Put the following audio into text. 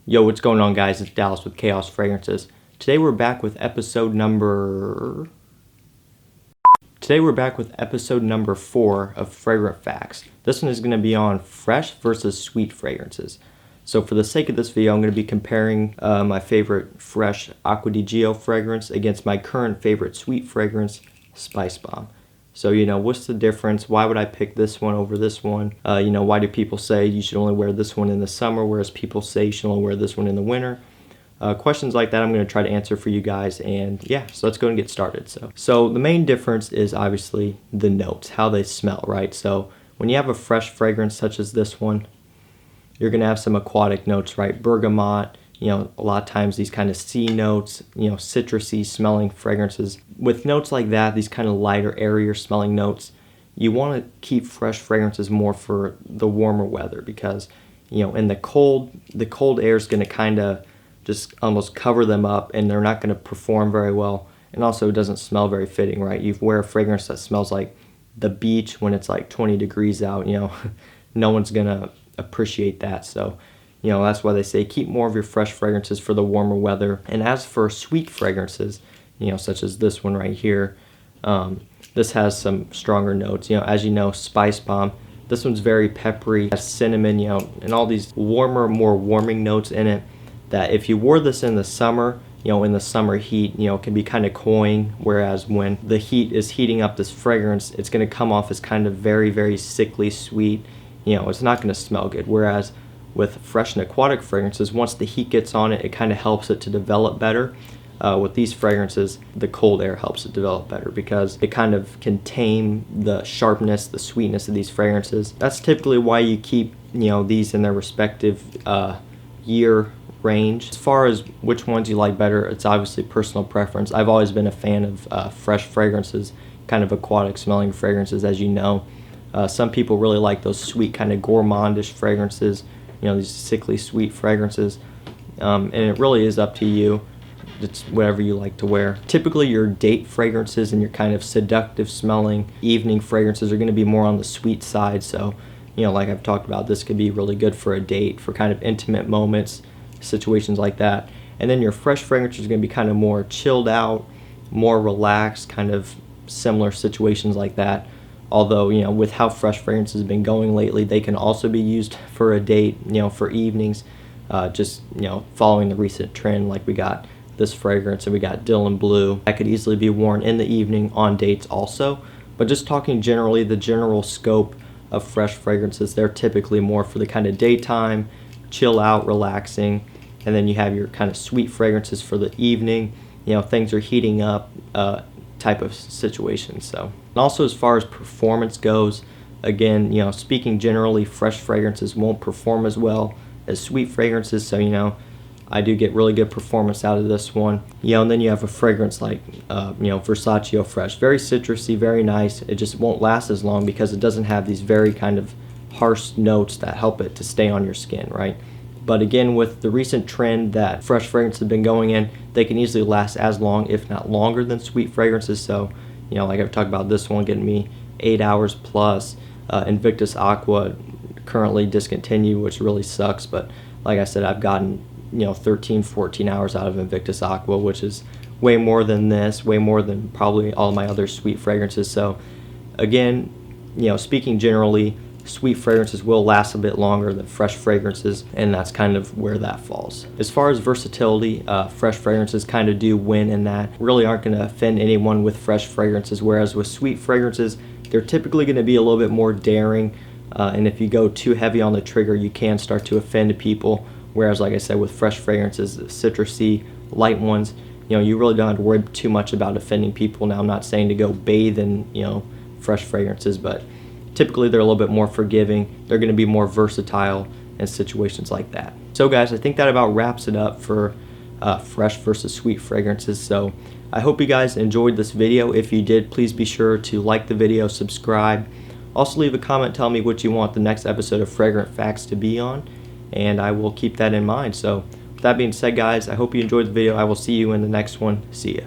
Yo, what's going on, guys? It's Dallas with Chaos Fragrances. Today we're back with episode number 4 of Fragrant Facts. This one is going to be on fresh versus sweet fragrances. So for the sake of this video, I'm going to be comparing my favorite fresh Acqua di Gio fragrance against my current favorite sweet fragrance, Spice Bomb. So, what's the difference? Why would I pick this one over this one? Why do people say you should only wear this one in the summer, whereas people say you should only wear this one in the winter? Questions like that I'm going to try to answer for you guys. And yeah, so let's go and get started. So the main difference is obviously the notes, how they smell, right? So when you have a fresh fragrance such as this one, you're going to have some aquatic notes, right? Bergamot, a lot of times these kind of sea notes, citrusy smelling fragrances. With notes like that, these kind of lighter, airier smelling notes, you want to keep fresh fragrances more for the warmer weather because, in the cold air is going to kind of just almost cover them up and they're not going to perform very well. And also it doesn't smell very fitting, right? You wear a fragrance that smells like the beach when it's like 20 degrees out, no one's going to appreciate that. So, that's why they say keep more of your fresh fragrances for the warmer weather. And as for sweet fragrances, such as this one right here, this has some stronger notes. As you know, Spice Bomb, this one's very peppery, has cinnamon, and all these warmer, more warming notes in it that if you wore this in the summer, in the summer heat, it can be kind of cloying, whereas when the heat is heating up this fragrance, it's going to come off as kind of very, very sickly sweet. It's not going to smell good, whereas with fresh and aquatic fragrances, once the heat gets on it, it kind of helps it to develop better. With these fragrances, the cold air helps it develop better because it kind of can tame the sharpness, the sweetness of these fragrances. That's typically why you keep, these in their respective year range. As far as which ones you like better, it's obviously personal preference. I've always been a fan of fresh fragrances, kind of aquatic smelling fragrances, as you know. Some people really like those sweet kind of gourmandish fragrances, these sickly sweet fragrances, and it really is up to you. It's whatever you like to wear. Typically your date fragrances and your kind of seductive smelling evening fragrances are going to be more on the sweet side. So, like I've talked about, this could be really good for a date, for kind of intimate moments, situations like that. And then your fresh fragrances are going to be kind of more chilled out, more relaxed, kind of similar situations like that. Although, with how fresh fragrances have been going lately, they can also be used for a date, for evenings. Just, following the recent trend, like we got this fragrance and we got Dylan Blue. That could easily be worn in the evening on dates also. But just talking generally, the general scope of fresh fragrances, they're typically more for the kind of daytime, chill out, relaxing. And then you have your kind of sweet fragrances for the evening, things are heating up, type of situation. So, and also as far as performance goes, again, speaking generally, fresh fragrances won't perform as well as sweet fragrances. So, I do get really good performance out of this one. And then you have a fragrance like, Versace Fresh, very citrusy, very nice. It just won't last as long because it doesn't have these very kind of harsh notes that help it to stay on your skin, right? But again, with the recent trend that fresh fragrances have been going in, they can easily last as long, if not longer, than sweet fragrances. So, like I've talked about, this one getting me 8 hours plus. Invictus Aqua currently discontinued, which really sucks. But like I said, I've gotten 13, 14 hours out of Invictus Aqua, which is way more than this, way more than probably all my other sweet fragrances. So again, speaking generally, sweet fragrances will last a bit longer than fresh fragrances, and that's kind of where that falls. As far as versatility, fresh fragrances kind of do win in that. Really aren't going to offend anyone with fresh fragrances, whereas with sweet fragrances, they're typically going to be a little bit more daring, and if you go too heavy on the trigger, you can start to offend people. Whereas, like I said, with fresh fragrances, the citrusy, light ones, you really don't have to worry too much about offending people. Now, I'm not saying to go bathe in, fresh fragrances, but typically they're a little bit more forgiving. They're going to be more versatile in situations like that. So guys, I think that about wraps it up for fresh versus sweet fragrances. So I hope you guys enjoyed this video. If you did, please be sure to like the video, subscribe. Also leave a comment telling me what you want the next episode of Fragrant Facts to be on, and I will keep that in mind. So with that being said, guys, I hope you enjoyed the video. I will see you in the next one. See ya.